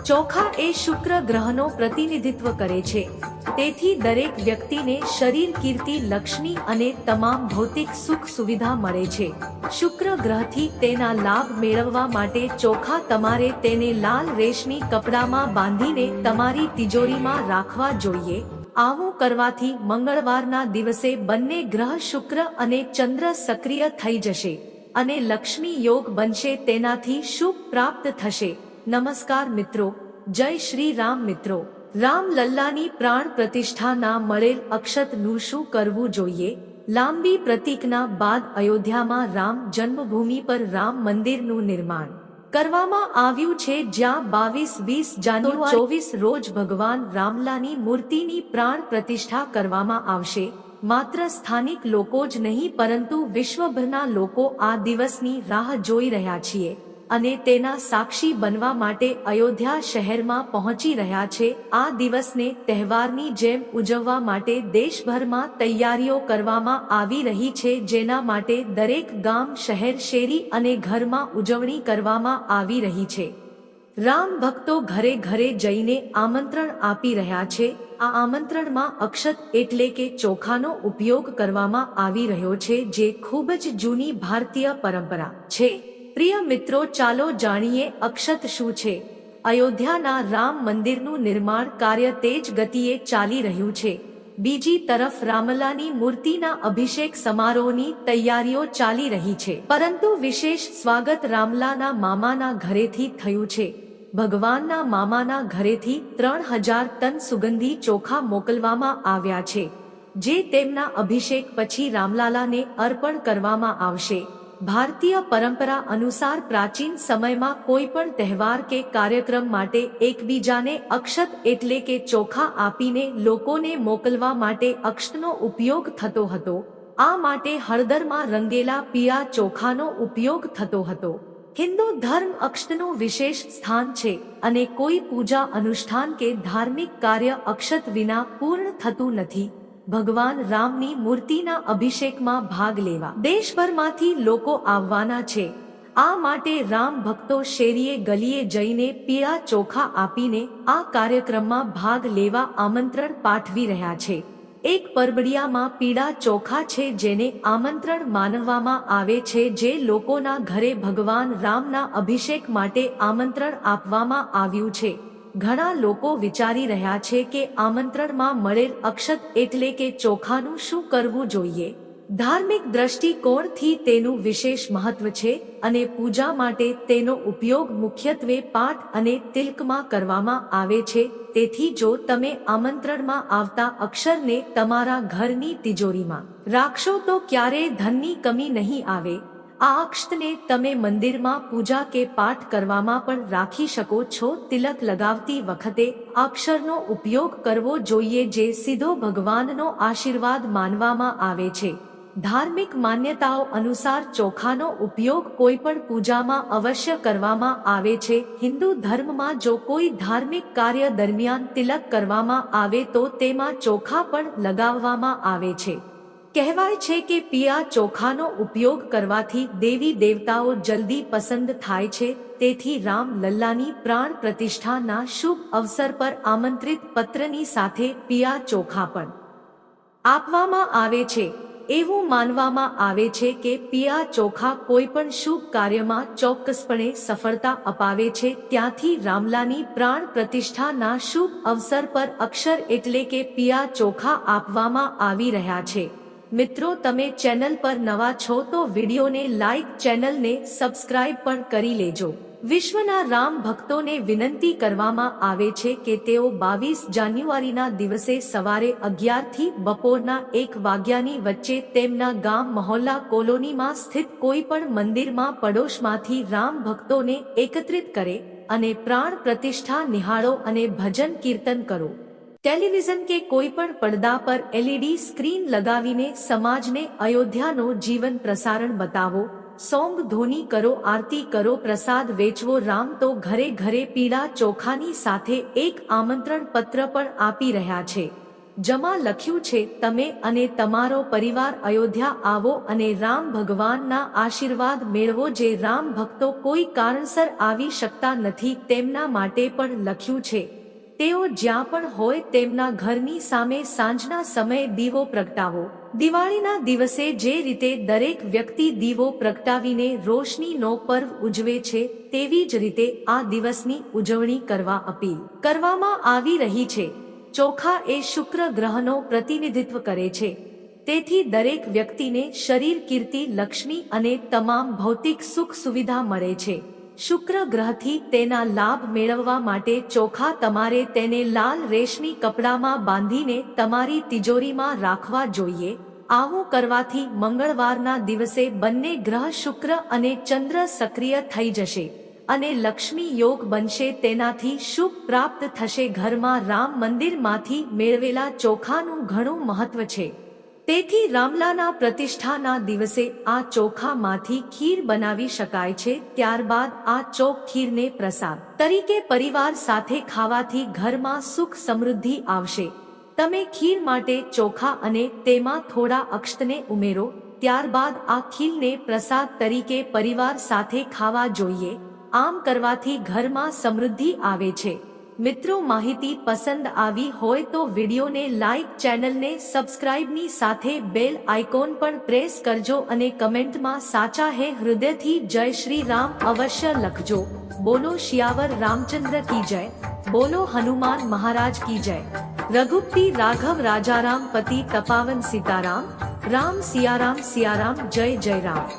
ચોખા એ શુક્ર ગ્રહનો પ્રતિનિધિત્વ કરે છે, તેથી દરેક વ્યક્તિને શરીર, કીર્તિ, લક્ષ્મી અને તમામ ભૌતિક સુખ સુવિધા મળે છે. શુક્ર ગ્રહથી તેના લાભ મેળવવા માટે ચોખા તમારે તેને લાલ રેશમી કપડામાં બાંધીને તમારી તિજોરીમાં રાખવા જોઈએ. આવું કરવાથી મંગળવારના દિવસે બંને ગ્રહ શુક્ર અને ચંદ્ર સક્રિય થઈ જશે અને લક્ષ્મી યોગ બનશે. તેનાથી શુભ પ્રાપ્ત થશે. નમસ્કાર મિત્રો, જય શ્રી રામ. મિત્રો, રામલલ્લાની પ્રાણ પ્રતિષ્ઠાના મળેલ અક્ષતનું શું કરવું જોઈએ? લાંબી પ્રતીક્ષા બાદ અયોધ્યામાં રામ જન્મભૂમિ પર રામ મંદિરનું નિર્માણ કરવામાં આવ્યું છે, જ્યાં 22-20 જાન્યુઆરી 24 રોજ ભગવાન રામલાની મૂર્તિની પ્રાણ પ્રતિષ્ઠા કરવામાં આવશે. માત્ર સ્થાનિક લોકો જ નહીં પરંતુ વિશ્વભરના લોકો આ દિવસની રાહ જોઈ રહ્યા છીએ અને તેના સાક્ષી બનવા માટે અયોધ્યા શહેરમાં પહોંચી રહ્યા છે. આ દિવસને તહેવારની જેમ ઉજવવા માટે દેશભરમાં તૈયારીઓ કરવામાં આવી રહી છે, જેના માટે દરેક ગામ, શહેર, શેરી અને ઘરમાં ઉજવણી કરવામાં આવી રહી છે. રામ ભક્તો ઘરે ઘરે જઈને આમંત્રણ આપી રહ્યા છે. આ આમંત્રણમાં અક્ષત એટલે કે ચોખાનો ઉપયોગ કરવામાં આવી રહ્યો છે, જે ખૂબ જ જૂની ભારતીય પરંપરા છે. પ્રિય મિત્રો, ચાલો જાણીએ અક્ષત શું છે. અયોધ્યાના રામ મંદિરનું નિર્માણ કાર્ય તેજ ગતિએ ચાલી રહ્યું છે. બીજી તરફ રામલાની મૂર્તિના અભિષેક સમારોહની તૈયારીઓ ચાલી રહી છે, પરંતુ વિશેષ સ્વાગત રામલાના મામાના ઘરેથી થયું છે. ભગવાનના મામાના ઘરેથી 3000 ટન સુગંધી ચોખા મોકલવામાં આવ્યા છે, જે તેમના અભિષેક પછી રામલાલાને અર્પણ કરવામાં આવશે. ભારતીય પરંપરા અનુસાર પ્રાચીન સમયમાં કોઈ પણ તહેવાર કે કાર્યક્રમ માટે એકબીજાને અક્ષત એટલે કે ચોખા આપીને લોકોને મોકલવા માટે અક્ષતનો ઉપયોગ થતો હતો. આ માટે હળદરમાં રંગેલા પીળા ચોખાનો ઉપયોગ થતો હતો. હિન્દુ ધર્મ અક્ષતનું વિશેષ સ્થાન છે અને કોઈ પૂજા, અનુષ્ઠાન કે ધાર્મિક કાર્ય અક્ષત વિના પૂર્ણ થતું નથી. ભગવાન રામની મૂર્તિના અભિષેકમાં ભાગ લેવા દેશભરમાંથી લોકો આવવાના છે. આ માટે રામ ભક્તો શેરીએ ગલીએ જઈને પીળા ચોખા આપીને આ કાર્યક્રમમાં ભાગ લેવા આમંત્રણ પાઠવી રહ્યા છે. એક પરબડિયામાં પીળા ચોખા છે, જેને આમંત્રણ માનવામાં આવે છે, જે લોકોના ઘરે ભગવાન રામના અભિષેક માટે આમંત્રણ આપવામાં આવ્યું છે. ઘણા લોકો વિચારી રહ્યા છે કે આમંત્રણમાં મળેલ અક્ષત એટલે કે ચોખાનું શું કરવું જોઈએ. ધાર્મિક દ્રષ્ટિકોણથી તેનું વિશેષ મહત્વ છે અને પૂજા માટે તેનો ઉપયોગ મુખ્યત્વે પાઠ અને તિલકમાં કરવામાં આવે છે. તેથી જો તમે આમંત્રણમાં આવતા અક્ષરને તમારા ઘરની તિજોરીમાં રાખશો તો ક્યારેય ધનની કમી નહીં આવે. આ અક્ષતને તમે મંદિરમાં પૂજા કે પાઠ કરવામાં પણ રાખી શકો છો. તિલક લગાવતી વખતે અક્ષરનો ઉપયોગ કરવો જોઈએ, જે સીધો ભગવાનનો આશીર્વાદ માનવામાં આવે છે. ધાર્મિક માન્યતાઓ અનુસાર ચોખાનો ઉપયોગ કોઈ પણ પૂજામાં અવશ્ય કરવામાં આવે છે. હિન્દુ ધર્મમાં જો કોઈ ધાર્મિક કાર્ય દરમિયાન તિલક કરવામાં આવે તો તેમાં ચોખા પણ લગાવવામાં આવે છે. કહેવાય છે કે પીળા ચોખાનો ઉપયોગ કરવાથી દેવી દેવતાઓ જલ્દી પસંદ થાય છે. તેથી રામ લલ્લાની પ્રાણ પ્રતિષ્ઠાના શુભ અવસર પર આમંત્રિત પત્રની સાથે પીળા ચોખા પણ આપવામાં આવે છે. એવું માનવામાં આવે છે કે પીળા ચોખા કોઈ પણ શુભ કાર્યમાં ચોક્કસપણે સફળતા અપાવે છે. ત્યાંથી રામલાની પ્રાણ પ્રતિષ્ઠાના શુભ અવસર પર અક્ષર એટલે કે પીળા ચોખા આપવામાં આવી રહ્યા છે. મિત્રો, તમે ચેનલ પર નવા છો તો વિડીયોને લાઈક, ચેનલને સબસ્ક્રાઇબ પણ કરી લેજો. વિશ્વના રામ ભક્તોને વિનંતી કરવામાં આવે છે કે તેઓ 22 જાન્યુઆરીના દિવસે સવારે 11 થી બપોરના 1 વાગ્યાની વચ્ચે તેમના ગામ, મહોલ્લા, કોલોનીમાં સ્થિત કોઈ પણ મંદિરમાં પડોશમાંથી રામ ભક્તોને એકત્રિત કરે અને પ્રાણ પ્રતિષ્ઠા નિહાળો અને ભજન કીર્તન કરો. ટેલિવિઝન કે કોઈ પણ પડદા પર LED સ્ક્રીન લગાવીને સમાજને અયોધ્યાનો જીવન પ્રસારણ બતાવો. સોંગ ધોની કરો, આરતી કરો, પ્રસાદ વેચવો. રામ તો ઘરે ઘરે પીળા ચોખાની સાથે એક આમંત્રણ પત્ર પણ આપી રહ્યા છે. જમાં લખ્યું છે, તમે અને તમારો પરિવાર અયોધ્યા આવો અને રામ ભગવાનના આશીર્વાદ મેળવો. જે રામ ભક્તો કોઈ કારણસર આવી શકતા નથી તેમના માટે પણ લખ્યું છે, તેઓ જ્યાં પણ હોય તેમના ઘરની સામે સાંજના સમયે દીવો પ્રગટાવો. દિવાળીના દિવસે જે રીતે દરેક વ્યક્તિ દીવો પ્રગટાવીને રોશનીનો પર્વ ઉજવે છે, તેવી જ રીતે આ દિવસની ઉજવણી કરવા અપીલ કરવામાં આવી રહી છે. ચોખા એ શુક્ર ગ્રહનો પ્રતિનિધિત્વ કરે છે, તેથી દરેક વ્યક્તિને શરીર, કીર્તિ, લક્ષ્મી અને તમામ ભૌતિક સુખ સુવિધા મળે છે. શુક્ર ગ્રહથી તેના લાભ મેળવવા માટે ચોખા તમારે તેને લાલ રેશમી કપડામાં બાંધીને તમારી તિજોરીમાં રાખવા જોઈએ. આવું કરવાથી મંગળવારના દિવસે બંને ગ્રહ શુક્ર અને ચંદ્ર સક્રિય થઈ જશે અને લક્ષ્મી યોગ બનશે. તેનાથી શુભ પ્રાપ્ત થશે. ઘરમાં રામ મંદિરમાંથી મેળવેલા ચોખાનું ઘણું મહત્વ છે, તેથી રામલાના પ્રતિષ્ઠાના દિવસે આ ચોખામાંથી ખીર બનાવી શકાય છે. ત્યારબાદ આ ચોક ખીરને પ્રસાદ તરીકે પરિવાર સાથે ખાવાથી ઘરમાં સુખ સમૃદ્ધિ આવશે. તમે ખીર માટે ચોખા અને તેમાં થોડા અક્ષતને ઉમેરો. ત્યારબાદ આ ખીરને પ્રસાદ તરીકે પરિવાર સાથે ખાવા જોઈએ. આમ કરવાથી ઘરમાં સમૃદ્ધિ આવે છે. મિત્રો, માહિતી પસંદ આવી હોય તો વિડીયોને લાઈક, ચેનલને સબસ્ક્રાઇબની સાથે બેલ આઇકોન પણ પ્રેસ કરજો અને કમેન્ટમાં સાચા હે હૃદયથી જય શ્રી રામ અવશ્ય લખજો. બોલો શિયાવર રામચંદ્ર કી જય. બોલો હનુમાન મહારાજ કી જય. રઘુપતિ રાઘવ રાજારામ પતિ તપાવન સીતારામ. રામ સિયારામ સિયારામ. જય જય રામ.